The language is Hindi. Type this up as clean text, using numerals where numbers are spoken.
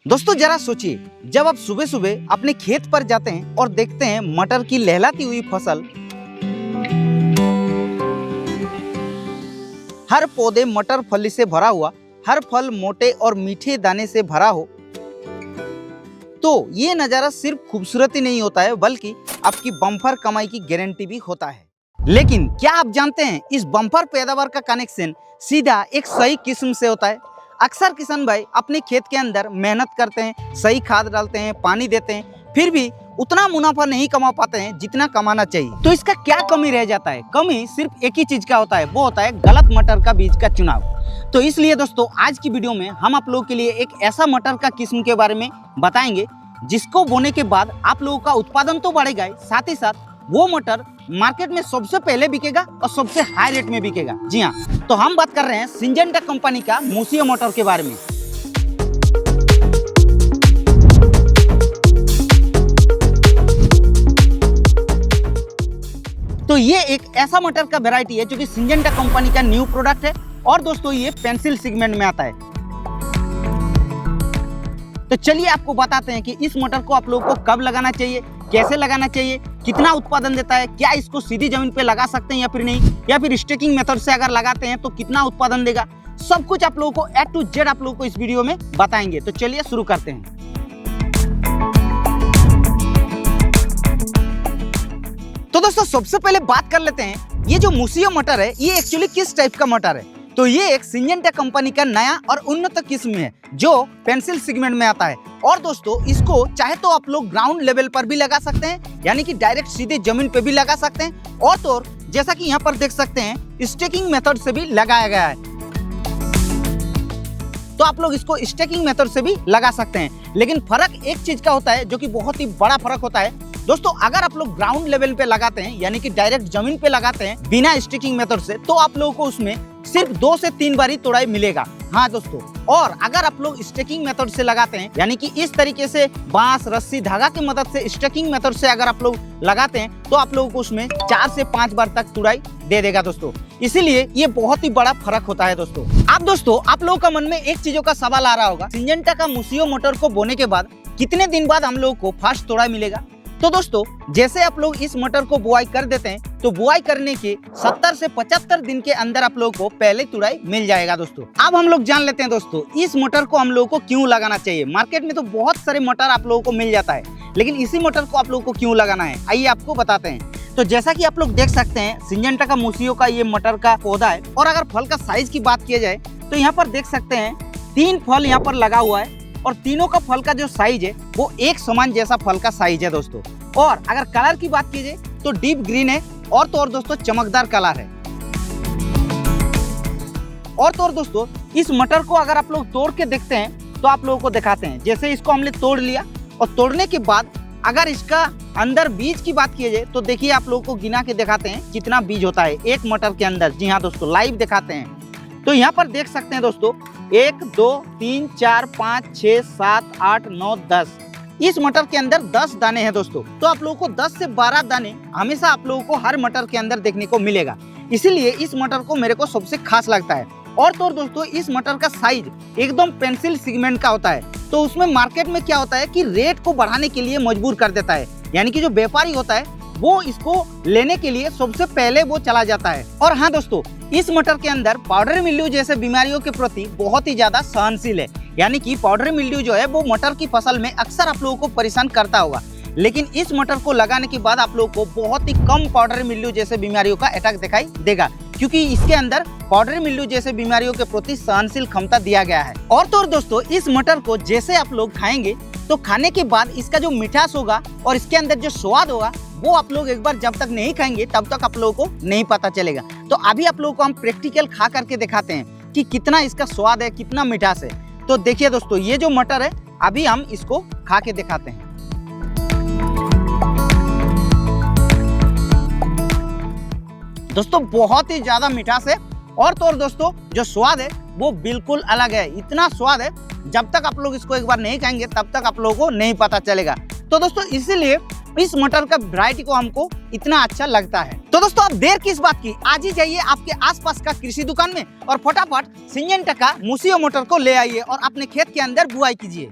दोस्तों जरा सोचिए, जब आप सुबह सुबह अपने खेत पर जाते हैं और देखते हैं मटर की लहलाती हुई फसल, हर पौधे मटर फली से भरा हुआ, हर फल मोटे और मीठे दाने से भरा हो, तो ये नज़ारा सिर्फ खूबसूरती नहीं होता है बल्कि आपकी बम्पर कमाई की गारंटी भी होता है। लेकिन क्या आप जानते हैं इस बम्पर पैदावार का कनेक्शन सीधा एक सही किस्म से होता है। अक्सर किसान भाई अपने खेत के अंदर मेहनत करते हैं, सही खाद डालते हैं, पानी देते हैं, फिर भी उतना मुनाफा नहीं कमा पाते हैं जितना कमाना चाहिए। तो इसका क्या कमी रह जाता है? कमी सिर्फ एक ही चीज का होता है, वो होता है गलत मटर का बीज का चुनाव। तो इसलिए दोस्तों आज की वीडियो में हम आप लोगों के लिए एक ऐसा मटर का किस्म के बारे में बताएंगे जिसको बोने के बाद आप लोगों का उत्पादन तो बढ़ेगा, साथ ही साथ वो मटर मार्केट में सबसे पहले बिकेगा और सबसे हाई रेट में बिकेगा। जी हाँ, तो हम बात कर रहे हैं सिंजेंटा कंपनी का मूसिया मटर के बारे में। तो ये एक ऐसा मटर का वैरायटी है जो कि सिंजेंटा कंपनी का न्यू प्रोडक्ट है और दोस्तों ये पेंसिल सेगमेंट में आता है। तो चलिए आपको बताते हैं कि इस मटर को आप लोगों को कब लगाना चाहिए, कैसे लगाना चाहिए, कितना उत्पादन देता है, क्या इसको सीधी जमीन पे लगा सकते हैं या फिर नहीं, या फिर स्टेकिंग मेथड से अगर लगाते हैं तो कितना उत्पादन देगा। सब कुछ आप लोगों को A to Z आप लोगों को इस वीडियो में बताएंगे। तो चलिए शुरू करते हैं। तो दोस्तों सबसे पहले बात कर लेते हैं ये जो मूसिया मटर है ये एक्चुअली किस टाइप का मटर है। तो ये एक सिंजेंटा कंपनी का नया और उन्नत किस्म है जो पेंसिल सेगमेंट में आता है। और दोस्तों इसको चाहे तो आप लोग ग्राउंड लेवल पर भी लगा सकते हैं, यानी कि डायरेक्ट सीधे जमीन पे भी लगा सकते हैं, और तो जैसा कि यहाँ पर देख सकते हैं स्टेकिंग मेथड से भी लगाया गया है। तो आप लोग इसको स्टेकिंग मेथड से भी लगा सकते हैं। लेकिन फर्क एक चीज का होता है जो कि बहुत ही बड़ा फर्क होता है दोस्तों, अगर आप लोग ग्राउंड लेवल पे लगाते हैं यानी कि डायरेक्ट जमीन पे लगाते हैं बिना स्टिकिंग मेथड से, तो आप लोगों को उसमें सिर्फ 2 से 3 बार ही तोड़ाई मिलेगा। हाँ दोस्तों, और अगर आप लोग स्टेकिंग मेथड से लगाते हैं यानी कि इस तरीके से बांस, रस्सी, धागा की मदद से स्टेकिंग मेथड से अगर आप लोग लगाते हैं तो आप लोगों को उसमें 4 से 5 बार तक तुड़ाई दे देगा दोस्तों। इसीलिए ये बहुत ही बड़ा फर्क होता है दोस्तों। अब दोस्तों आप लोगों का मन में एक चीजों का सवाल आ रहा होगा, सिंजेंटा का मूसिया मटर को बोने के बाद कितने दिन बाद हम लोगों को फर्स्ट तोड़ाई मिलेगा। तो दोस्तों जैसे आप लोग इस मटर को बुआई कर देते हैं तो बुआई करने के 70 से 75 दिन के अंदर आप लोगों को पहले तुड़ाई मिल जाएगा दोस्तों। अब हम लोग जान लेते हैं दोस्तों इस मटर को हम लोगों को क्यों लगाना चाहिए। मार्केट में तो बहुत सारे मटर आप लोगों को मिल जाता है, लेकिन इसी मटर को आप लोगों को क्यों लगाना है आइए आपको बताते हैं। तो जैसा कि आप लोग देख सकते हैं सिंजेंटा का मूसिया का ये मटर का पौधा है, और अगर फल का साइज की बात की जाए तो यहाँ पर देख सकते हैं 3 फल यहाँ पर लगा हुआ है, और तीनों का फल का जो साइज है वो एक समान जैसा फल का साइज है दोस्तों। और अगर कलर की बात की जाए तो डीप ग्रीन है, और तो और दोस्तों चमकदार कलर है। और तो और दोस्तों इस मटर को अगर आप लोग तोड़ के देखते हैं तो आप लोगों को दिखाते हैं। जैसे इसको हमने तोड़ लिया, और तोड़ने के बाद अगर इसका अंदर बीज की बात की जाए तो देखिए आप लोगों को गिना के दिखाते हैं कितना बीज होता है एक मटर के अंदर। जी हाँ दोस्तों, लाइव दिखाते हैं। तो यहाँ पर देख सकते हैं दोस्तों 1 2 3 4 5 6 7 8 9 10, इस मटर के अंदर 10 दाने हैं दोस्तों। तो आप लोगों को 10 से 12 दाने हमेशा आप लोगों को हर मटर के अंदर देखने को मिलेगा। इसीलिए इस मटर को मेरे को सबसे खास लगता है। और तो दोस्तों इस मटर का साइज एकदम पेंसिल सेगमेंट का होता है, तो उसमें मार्केट में क्या होता है कि रेट को बढ़ाने के लिए मजबूर कर देता है, यानी कि जो व्यापारी होता है वो इसको लेने के लिए सबसे पहले वो चला जाता है। और हाँ दोस्तों इस मटर के अंदर पाउडर मिल्ड्यू जैसे बीमारियों के प्रति बहुत ही ज्यादा सहनशील है, यानी कि पाउडर मिल्ड्यू जो है वो मटर की फसल में अक्सर आप लोगों को परेशान करता होगा, लेकिन इस मटर को लगाने के बाद आप लोगों को बहुत ही कम पाउडर मिल्ड्यू जैसे बीमारियों का अटैक दिखाई देगा, क्योंकि इसके अंदर पाउडर मिल्ड्यू जैसे बीमारियों के प्रति सहनशील क्षमता दिया गया है। और तो दोस्तों इस मटर को जैसे आप लोग खाएंगे तो खाने के बाद इसका जो मिठास होगा और इसके अंदर जो स्वाद होगा वो आप लोग एक बार जब तक नहीं खाएंगे तब तक आप लोगों को नहीं पता चलेगा। तो अभी आप लोगों को हम प्रैक्टिकल खा करके दिखाते हैं कि कितना इसका स्वाद है, कितना मिठास है। तो देखिए दोस्तों ये जो मटर है अभी हम इसको खा के दिखाते हैं। दोस्तों बहुत ही ज्यादा मिठास है, और तो और दोस्तों जो स्वाद है वो बिल्कुल अलग है। इतना स्वाद है जब तक आप लोग इसको एक बार नहीं खाएंगे तब तक आप लोगों को नहीं पता चलेगा। तो दोस्तों इसीलिए इस मटर का वैरायटी को हमको इतना अच्छा लगता है। तो दोस्तों आप देर किस बात की, आज ही जाइए आपके आसपास का कृषि दुकान में और फटाफट सिंजेंटा का मूसिया मटर को ले आइए और अपने खेत के अंदर बुआई कीजिए।